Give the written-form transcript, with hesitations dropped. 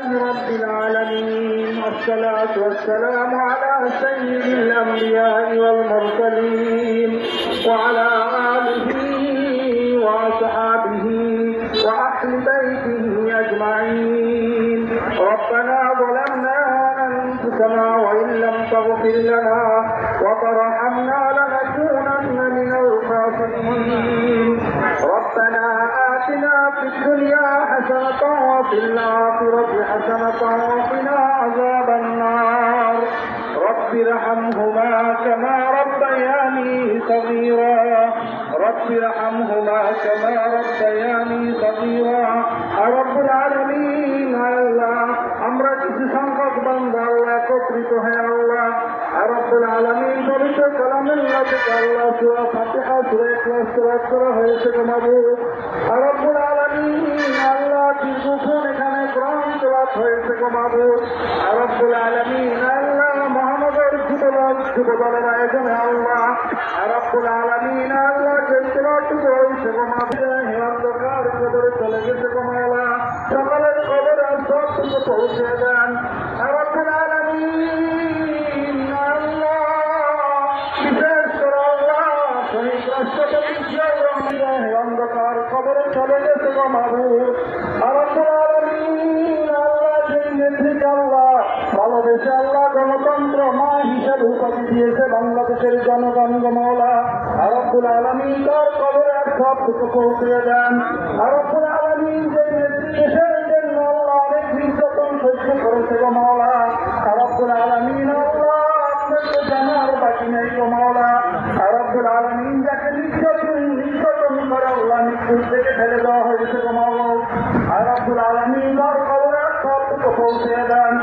رب العالمين والصلاة والسلام على سيد الأنبياء والمرسلين وعلى آله وأصحابه وأهل بيته أجمعين. ربنا ظلمنا أنفسنا وإن لم تغفر لنا وترحمنا لنكونن من الخاسرين. ربنا آتنا في الدنيا حسنة وفي الآخرة حسنة وقنا عذاب النار. رب ارحمهما كما ربياني صغيرا. رب ارحمهما كما ربياني صغيرا. رب العالمين আল্লাহ, আমরা কিছু সংখ্যক বান্দা আল্লাহ একত্রিত হয়ে আল্লাহ রব্বুল আলামিন পবিত্র কালামুল্লাহ থেকে আল্লাহ সূরা ফাতিহা সূরা ইখলাস তেলাওয়াত করা হয়েছে গো মাবুদ। রব্বুল আলামিন আল্লাহ দীর্ঘক্ষণ এখানে কোরআন তেলাওয়াত হয়েছে গো মাবুদ। রব্বুল আলামিন আল্লাহ মহানগর যুবদলের আয়োজনে আল্লাহ রব্বুল আলামিন আল্লাহ যে তেলাওয়াতটুকু হয়েছে গো মাবুদ, অন্ধকার কবরে চলে গেছে গো মাওলা, সকলের কবরে সবটুকু পৌঁছে দেন রব্বুল আলামিন আল্লাহ। বিশেষ করে আল্লাহ শহীদ রাষ্ট্রপতি অন্ধকার কবরে চলে গেছে গো মাবুদ। রব্বুল আলামিন আল্লাহ যেই নেত্রীকে আল্লাহ ভালোবেসে আল্লাহ গণতন্ত্র মা হিসেবে উপাধি দিয়েছে বাংলাদেশের জনগণ গো মাওলা, রব্বুল আলামিন তার কবরে আর সবটুকু পৌঁছে দেন রব্বুল আলামিন। যেই নেত্রী দেশের জন্য আল্লাহ অনেক নির্যাতন সহ্য করেছে গো মাওলা, রব্বুল আলামিন আল্লাহ আপনার তো জানার বাকি নেই গো মাওলা। রব্বুল আলামিন যাকে নির্যাতন করে আল্লাহ মৃত্যুর থেকে ফেলে দেওয়া হয়েছে গো মাওলা, রব্বুল আলামিন তার কবরে আর সবটুকু পৌঁছে দেন।